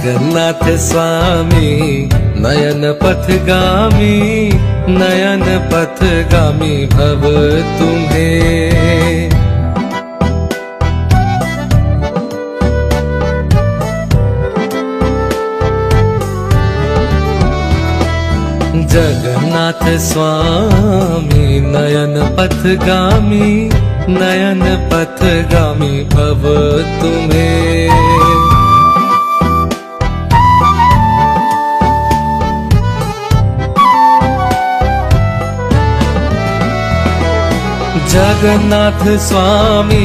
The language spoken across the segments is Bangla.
जगन्नाथ स्वामी नयन पथगामी, नयन पथगामी भव तुम्हें। जगन्नाथ स्वामी नयन पथगामी, नयन पथगामी भव तुम्हें। जगन्नाथ स्वामी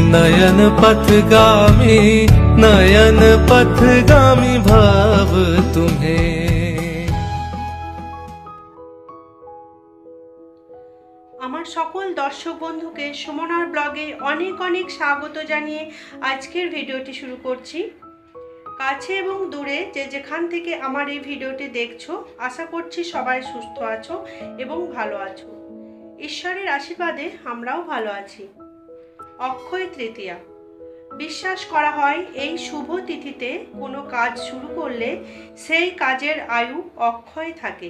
नयन पथगामी, नयन पथगामी भव तुम्हें। আমার সকল দর্শক বন্ধুকে সুমনার ব্লগে অনেক অনেক স্বাগত জানিয়ে আজকের ভিডিওটি শুরু করছি। কাছে এবং দূরে যে যেখান থেকে আমার এই ভিডিওটি দেখছো, আশা করছি সবাই সুস্থ আছো এবং ভালো আছো। ঈশ্বরের আশীর্বাদে আমরাও ভালো আছি। অক্ষয় তৃতীয়া, বিশ্বাস করা হয় এই শুভ তিথিতে কোনো কাজ শুরু করলে সেই কাজের আয়ু অক্ষয় থাকে,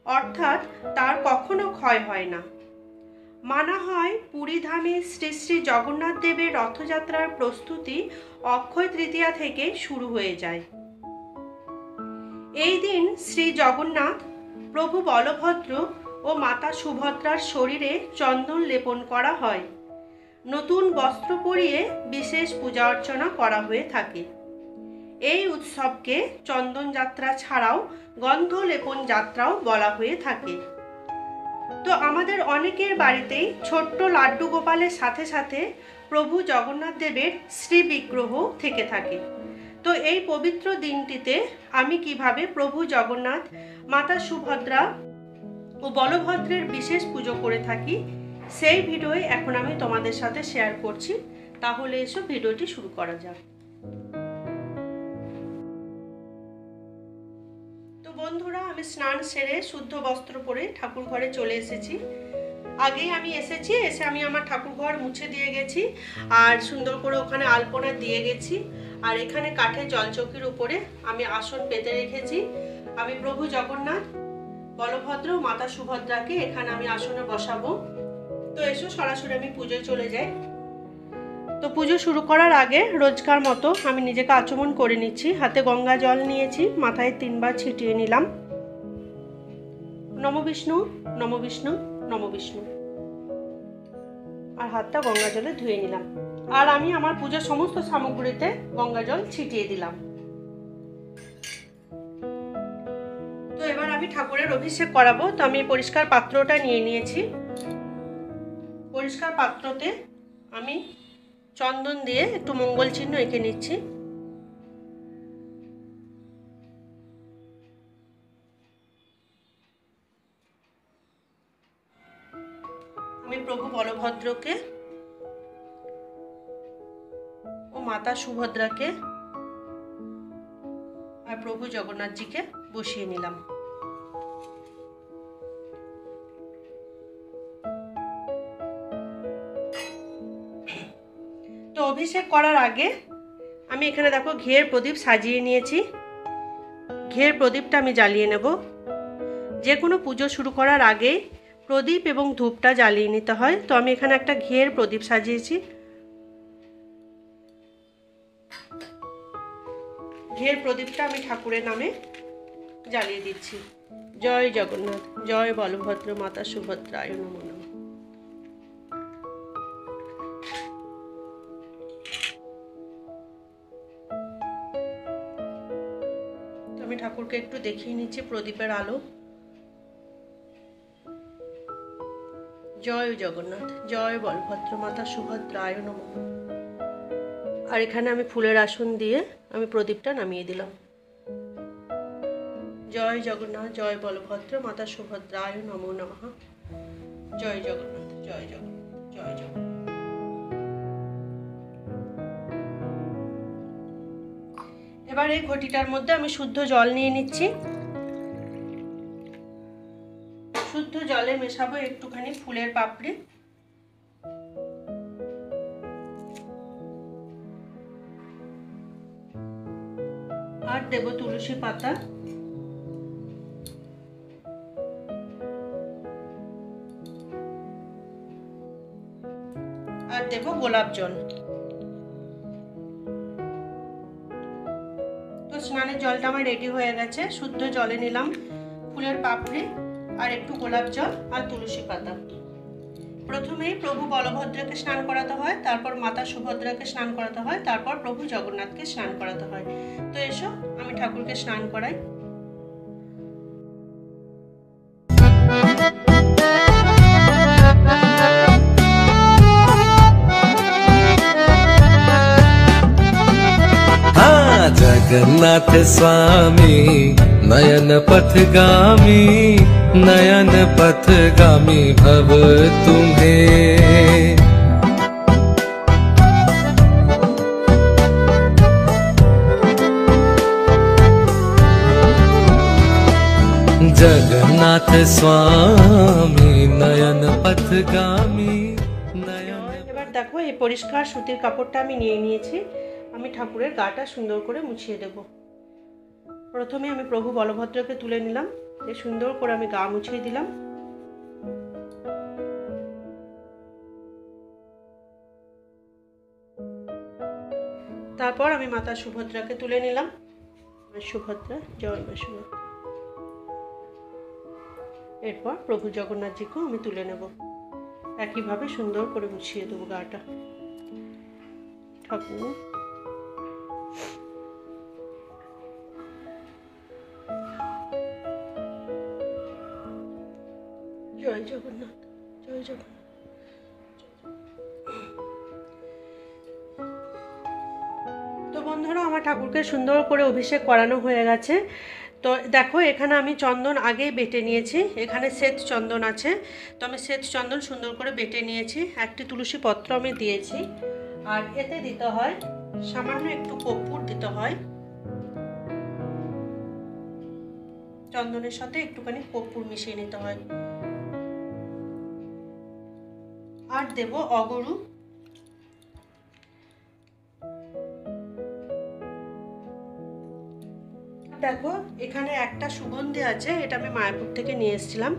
অর্থাৎ তার কখনো ক্ষয় হয় না। মানা হয় পুরী ধামে শ্রী শ্রী জগন্নাথ দেবের রথযাত্রার প্রস্তুতি অক্ষয় তৃতীয়া থেকে শুরু হয়ে যায়। এই দিন শ্রী জগন্নাথ, প্রভু বলভদ্র ও মাতা সুভদ্রার শরীরে চন্দন লেপন করা হয়। নতুন বস্ত্র পরিয়ে বিশেষ পূজা অর্চনা করা হয়ে থাকে। এই উৎসবকে চন্দন যাত্রা ছাড়াও গন্ধ লেপন যাত্রাও বলা হয়ে থাকে। তো আমাদের অনেকের বাড়িতেই ছোট্ট লাড্ডু গোপালের সাথে সাথে প্রভু জগন্নাথ দেবের শ্রী বিগ্রহ থেকে থাকে। তো এই পবিত্র দিনটিতে আমি কিভাবে প্রভু জগন্নাথ, মাতা সুভদ্রা ও বলভদ্রের বিশেষ পুজো করে থাকি, সেই ভিডিও এখন আমি তোমাদের সাথে শেয়ার করছি। তাহলে এসব ভিডিওটি শুরু করা যাক। তো বন্ধুরা, আমি স্নান সেরে শুদ্ধ বস্ত্র পরে ঠাকুর ঘরে চলে এসেছি। আগেই আমি এসে আমি আমার ঠাকুর ঘর মুছে দিয়ে গেছি, আর সুন্দর করে ওখানে আলপনা দিয়ে গেছি। আর এখানে কাঠের জলচৌকির উপরে আমি আসন পেতে রেখেছি। আমি প্রভু জগন্নাথ, বলভদ্র, মাতা সুভদ্রাকে এখানে আমি আসনে বসাবো। তো এসো সরাসরি আমি পুজোয় চলে যাই। তো পুজো শুরু করার আগে রোজকার মতো আমি নিজেকে আচমন করে নিচ্ছি। হাতে গঙ্গা জল নিয়েছি, মাথায় 3 বার ছিটিয়ে নিলাম। নমো বিষ্ণু, নমো বিষ্ণু, নমো বিষ্ণু। আর হাতটা গঙ্গা জলে ধুয়ে নিলাম। আর আমি আমার পুজোর সমস্ত সামগ্রীতে গঙ্গা জল ছিটিয়ে দিলাম। তো এবার আমি ঠাকুরের অভিষেক করাবো। তো আমি পরিষ্কার পাত্রটা নিয়ে নিয়েছি। পরিষ্কার পাত্রতে আমি চন্দন দিয়ে একটু মঙ্গল চিহ্ন এঁকে নিচ্ছি। আমি প্রভু বলভদ্রকে ও মাতা সুভদ্রাকে আর প্রভু জগন্নাথজিকে বসিয়ে নিলাম। তো অভিষেক করার আগে আমি এখানে দেখো ঘিয়ের প্রদীপ সাজিয়ে নিয়েছি। ঘিয়ের প্রদীপটা আমি জ্বালিয়ে নেব। যে কোনো পুজো শুরু করার আগে প্রদীপ এবং ধূপটা জ্বালিয়ে নিতে হয়। তো আমি এখানে একটা ঘিয়ের প্রদীপ সাজিয়েছি। ঘিয়ের প্রদীপটা আমি ঠাকুরের নামে জ্বালিয়ে দিচ্ছি। জয় জগন্নাথ, জয় বলভদ্র, মাতা সুভদ্রায় নমঃ নমঃ। আমি ঠাকুরকে একটু দেখিয়ে নিচ্ছি প্রদীপের আলো। জয় জগন্নাথ, জয় বলভদ্র, মাতা সুভদ্রায় নমঃ। আর এখানে আমি ফুলের আসন দিয়ে আমি প্রদীপটা নামিয়ে দিলাম। জয় জগন্নাথ, জয় বলভদ্র, মাতা সুভদ্রায় নমো নমঃ। জয় জগন্নাথ, জয় জগন্নাথ, জয় জগন্নাথ। এবার এই ঘটিটার মধ্যে আমি শুদ্ধ জল নিয়ে নিচ্ছি। শুদ্ধ জলে মেশাবো একটুখানি ফুলের পাপড়ি। আর দেব তুলসী পাতা, আর দেব গোলাপ জল। তো স্নানের জলটা আমার রেডি হয়ে গেছে। শুদ্ধ জলে নিলাম ফুলের পাপড়ি আর একটু গোলাপ জল আর তুলসী পাতা। প্রথমেই প্রভু বলভদ্রকে স্নান করাতে হয়, তারপর মাতা সুভদ্রাকে স্নান করাতে হয়, তারপর প্রভু জগন্নাথকে স্নান করাতে হয়। তো এসো আমি ঠাকুরকে স্নান করাই। जगन्नाथ स्वामी नयन पथगामी, नयन पथगामी भव तुम्हें। जगन्नाथ स्वामी नयन पथगामी नयन। এবার দেখো এই পরিষ্কার সুতির কাপড়টা আমি নিয়ে নিয়েছি। আমি ঠাকুরের গাটা সুন্দর করে মুছিয়ে দেব। প্রথমে আমি প্রভু বলভদ্রকে তুলে নিলাম, সুন্দর করে আমি গা মুছিয়ে দিলাম। তারপর আমি মাতা সুভদ্রাকে তুলে নিলাম। সুভদ্রা, জয় মা সুভদ্রা। এরপর প্রভু জগন্নাথজিকেও আমি তুলে নেব। একইভাবে সুন্দর করে মুছিয়ে দেবো গাটা। ঠাকুর জয় জগন্নাথ, জয় জগন্নাথ। তো বন্ধুরা, আমার ঠাকুরকে সুন্দর করে অভিষেক করানো হয়ে গেছে। তো দেখো এখানে আমি চন্দন আগেই বেটে নিয়েছি। এখানে শ্বেত চন্দন আছে, তো আমি শ্বেত চন্দন সুন্দর করে বেটে নিয়েছি। একটি তুলসী পত্র আমি দিয়েছি, আর এতে দিতে হয় সামান্য একটু কর্পূর দিতে হয়। চন্দনের সাথে একটুখানি কর্পূর মিশিয়ে নিতে হয়। আর দেব অগরু। দেখো এখানে একটা সুগন্ধি আছে, এটা আমি মায়াপুর থেকে নিয়ে এসেছিলাম।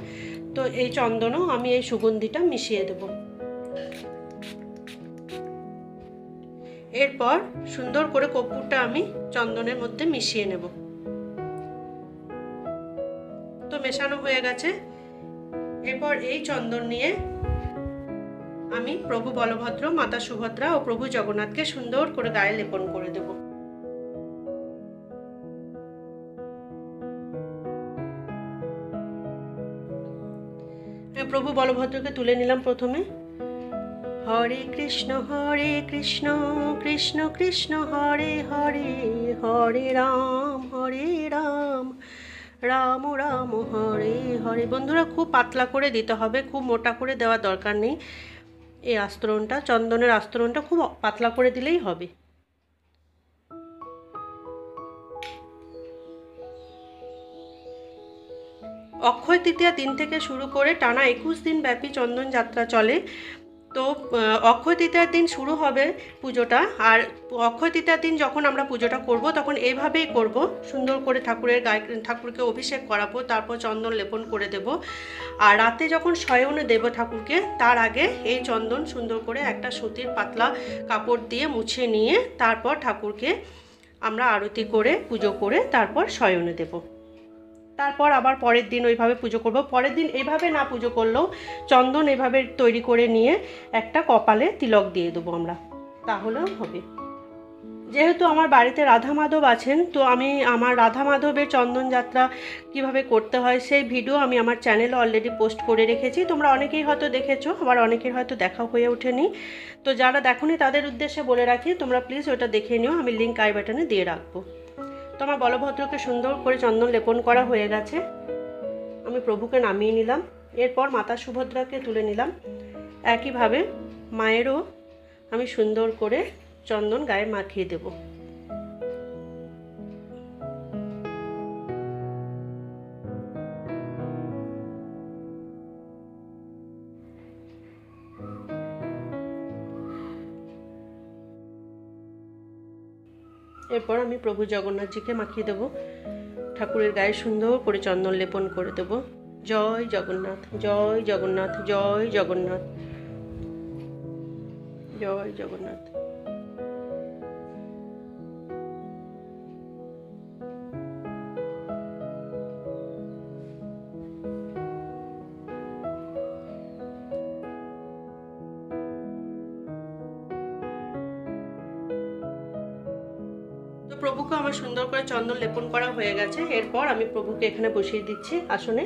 তো এই চন্দনও আমি এই সুগন্ধিটা মিশিয়ে দেব। এরপর সুন্দর করে কর্পূরটা আমি চন্দনের মধ্যে মিশিয়ে নেব। তো মেশানো হয়ে গেছে। এরপর এই চন্দন নিয়ে আমি প্রভু বলভদ্র, মাতা সুভদ্রা ও প্রভু জগন্নাথকে সুন্দর করে গায়ে লেপন করে দেব। প্রভু বলভদ্রকে তুলে নিলাম প্রথমে। হরে কৃষ্ণ কৃষ্ণ কৃষ্ণ হরে হরে, হরে রাম রাম রাম হরে হরে। বন্ধুরা, খুব পাতলা করে দিতে হবে, খুব মোটা করে দেওয়ার দরকার নেই। এই আস্তরণটা, চন্দনের আস্তরণটা খুব পাতলা করে দিলেই হবে। অক্ষয় তৃতীয়া দিন থেকে শুরু করে টানা 21 দিন ব্যাপী চন্দন যাত্রা চলে। তো অক্ষয় তৃতীয়ার দিন শুরু হবে পুজোটা। আর অক্ষয় তৃতীয়ার দিন যখন আমরা পুজোটা করব, তখন এইভাবেই করব। সুন্দর করে ঠাকুরের গায়ে ঠাকুরকে অভিষেক করাবো, তারপর চন্দন লেপন করে দেব। আর রাতে যখন শয়নে দেব ঠাকুরকে, তার আগে এই চন্দন সুন্দর করে একটা সুতির পাতলা কাপড় দিয়ে মুছে নিয়ে তারপর ঠাকুরকে আমরা আরতি করে পুজো করে তারপর শয়নে দেব। তারপর আবার পরের দিন ওইভাবে পুজো করব। পরের দিন এইভাবে না পুজো করলেও চন্দন এভাবে তৈরি করে নিয়ে একটা কপালে তিলক দিয়ে দেবো আমরা, তাহলেও হবে। যেহেতু আমার বাড়িতে রাধা মাধব আছেন, তো আমি আমার রাধা মাধবের চন্দন যাত্রা কিভাবে করতে হয় সেই ভিডিও আমি আমার চ্যানেলে অলরেডি পোস্ট করে রেখেছি। তোমরা অনেকেই হয়তো দেখেছো, আবার অনেকের হয়তো দেখা হয়ে ওঠেনি। তো যারা দেখোনি তাদের উদ্দেশ্যে বলে রাখি, তোমরা প্লিজ ওটা দেখে নিও, আমি লিঙ্ক আই বাটনে দিয়ে রাখবো। তো আমার বলভদ্রকে সুন্দর করে চন্দন লেপন করা হয়ে গেছে। আমি প্রভুকে নামিয়ে নিলাম। এরপর মাতা সুভদ্রাকে তুলে নিলাম। একইভাবে মায়েরও আমি সুন্দর করে চন্দন গায়ে মাখিয়ে দেব। এরপর আমি প্রভু জগন্নাথজিকে মাখিয়ে দেবো, ঠাকুরের গায়ে সুন্দর করে চন্দন লেপন করে দেবো। জয় জগন্নাথ, জয় জগন্নাথ, জয় জগন্নাথ, জয় জগন্নাথ। তো প্রভুকে আমার সুন্দর করে চন্দন লেপন করা হয়ে গেছে। এরপর আমি প্রভুকে এখানে বসিয়ে দিচ্ছি আসনে।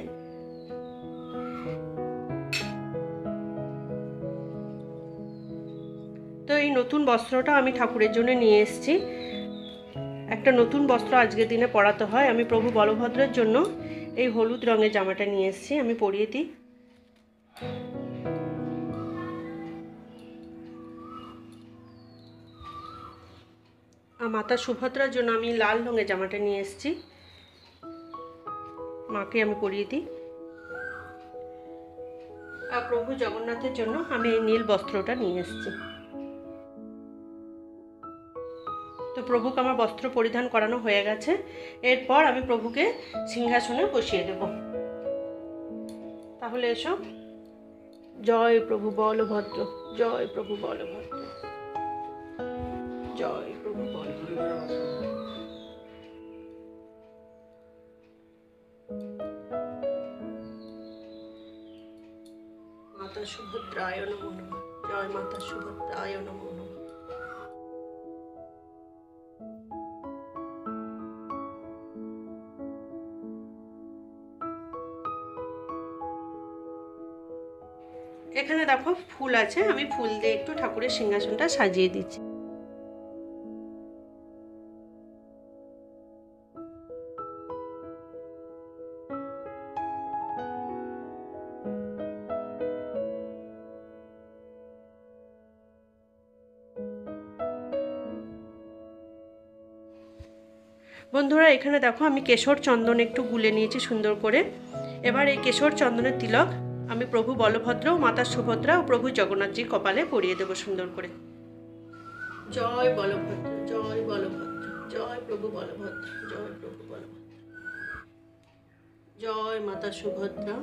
তো এই নতুন বস্ত্রটা আমি ঠাকুরের জন্য নিয়ে এসেছি। একটা নতুন বস্ত্র আজকের দিনে পরাতে হয়। আমি প্রভু বলভদ্রের জন্য এই হলুদ রঙের জামাটা নিয়ে এসেছি, আমি পরিয়ে দিই। আর মাতা সুভদ্রার জন্য আমি লাল রঙের জামাটা নিয়ে এসেছি, মাকে আমি পরিয়ে দিই। আর প্রভু জগন্নাথের জন্য আমি এই নীল বস্ত্রটা নিয়ে এসেছি। তো প্রভুকে আমার বস্ত্র পরিধান করানো হয়ে গেছে। এরপর আমি প্রভুকে সিংহাসনে বসিয়ে দেব। তাহলে এসো। জয় প্রভু বলভদ্র, জয় প্রভু বলভদ্র, জয় প্রভু বলভদ্র। মাতা সুভদ্রায় নমো নমঃ, জয় মাতা সুভদ্রায় নমো নমঃ। এখানে দেখো ফুল আছে, আমি ফুল দিয়ে একটু ঠাকুরের সিংহাসনটা সাজিয়ে দিচ্ছি। বন্ধুরা এখানে দেখো আমি কেশর চন্দন একটু গুলে নিয়েছি সুন্দর করে। এবার এই কেশর চন্দনের তিলক আমি প্রভু বলভদ্র, মাতা সুভদ্রা ও প্রভু জগন্নাথজির কপালে পরিয়ে দেবো সুন্দর করে। জয় বলভদ্র, জয় বলভদ্র, জয় প্রভু বলভদ্র, জয় প্রভু বলভদ্র, জয় মাতা সুভদ্রা,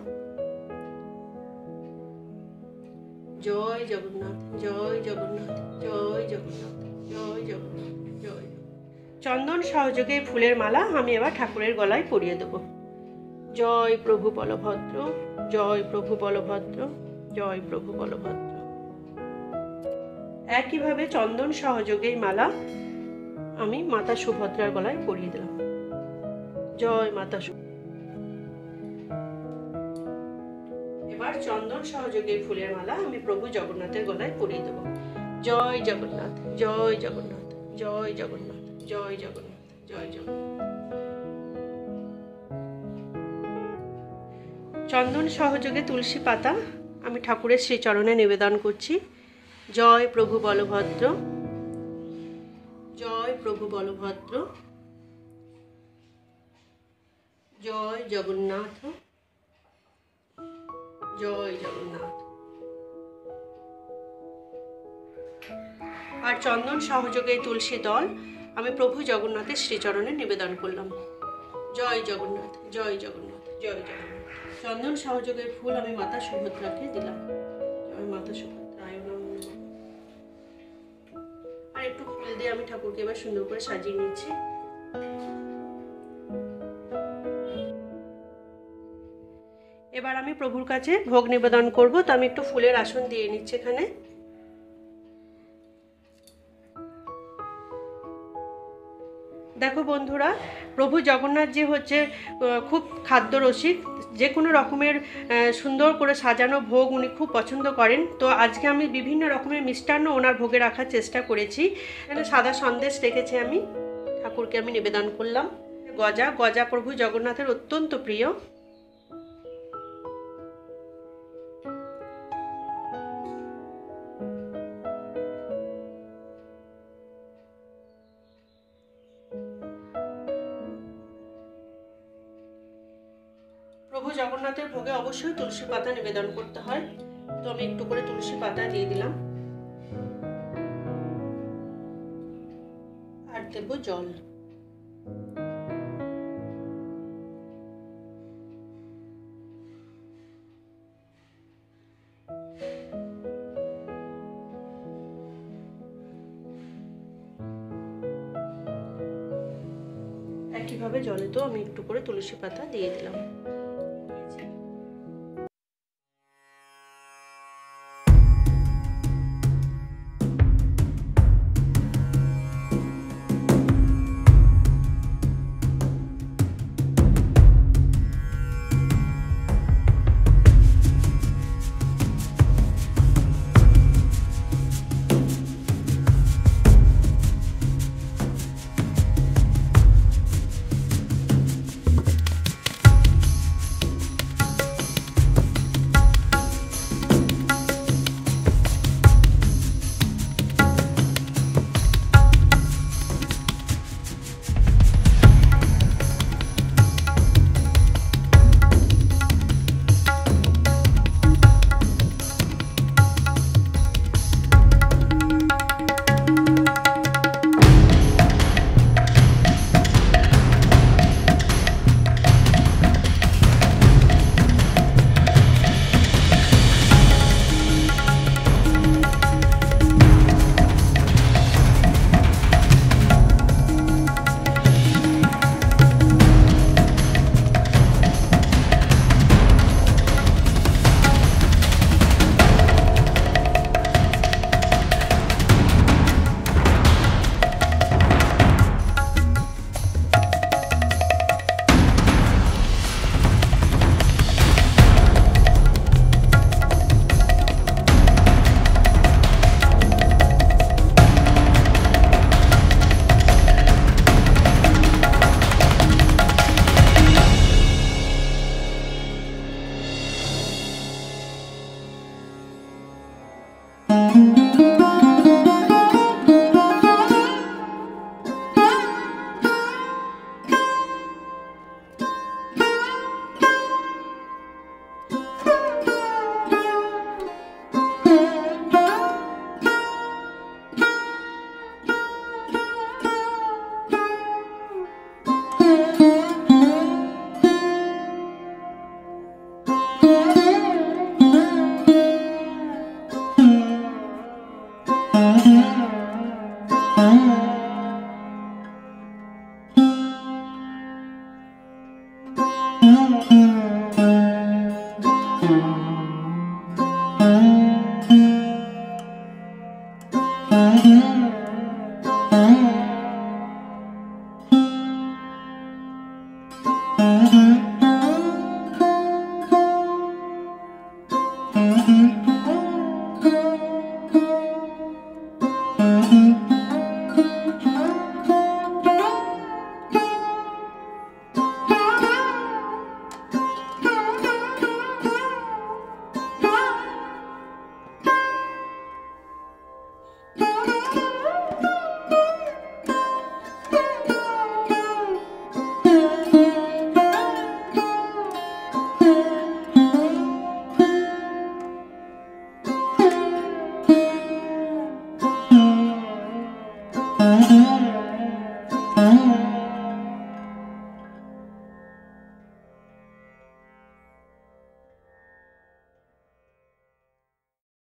জয় জগন্নাথ, জয় জগন্নাথ, জয় জগন্নাথ, জয় জগন্নাথ, জয়। চন্দন সহযোগে ফুলের মালা আমি এবার ঠাকুরের গলায় পরিয়ে দেব। জয় প্রভু বলভদ্র, জয় প্রভু বলভদ্র, জয় প্রভু বলভদ্র। একইভাবে চন্দন সহযোগে মালা আমি মাতা সুভদ্রার গলায় পরিয়ে দিলাম। জয় মাতা সুভদ্রা। এবার চন্দন সহযোগে ফুলের মালা আমি প্রভু জগন্নাথের গলায় পরিয়ে দেব। জয় জগন্নাথ, জয় জগন্নাথ, জয় জগন্নাথ, জয় জগন্নাথ, জয় জগন্নাথ। চন্দন সহযোগে তুলসী পাতা আমি ঠাকুরের শ্রীচরণে নিবেদন করছি। জয় প্রভু বলভদ্র, জয় প্রভু বলভদ্র, জয় জগন্নাথ, জয় জগন্নাথ। আর চন্দন সহযোগে তুলসী দল আমি প্রভু জগন্নাথের শ্রীচরণে নিবেদন করলাম। জয় জগন্নাথ, জয় জগন্নাথ, জয় জগন্নাথ। চন্দন সহযোগের ফুল আমি মাতা সুভদ্রাকে দিলাম। জয় মাতা সুভদ্রায় নমঃ। আর একটু ফুল দিয়ে আমি ঠাকুরকে এবার সুন্দর করে সাজিয়ে নিচ্ছি। এবার আমি প্রভুর কাছে ভোগ নিবেদন করব, তো আমি একটু ফুলের আসন দিয়ে নিচ্ছি এখানে। দেখো বন্ধুরা, প্রভু জগন্নাথজি হচ্ছে খুব খাদ্য রসিক, যে কোনো রকমের সুন্দর করে সাজানো ভোগ উনি খুব পছন্দ করেন। তো আজকে আমি বিভিন্ন রকমের মিষ্টান্ন ওনার ভোগে রাখার চেষ্টা করেছি। এখানে সাদা সন্দেশ রেখেছি, আমি ঠাকুরকে আমি নিবেদন করলাম। গজা, গজা প্রভু জগন্নাথের অত্যন্ত প্রিয়। প্রভু জগন্নাথের ভোগে অবশ্যই তুলসী পাতা নিবেদন করতে হয়, তো আমি একটু করে তুলসী পাতা দিয়ে দিলাম। আর দেব জল। একইভাবে জলেতেও আমি একটু করে তুলসী পাতা দিয়ে দিলাম। Mm-hmm.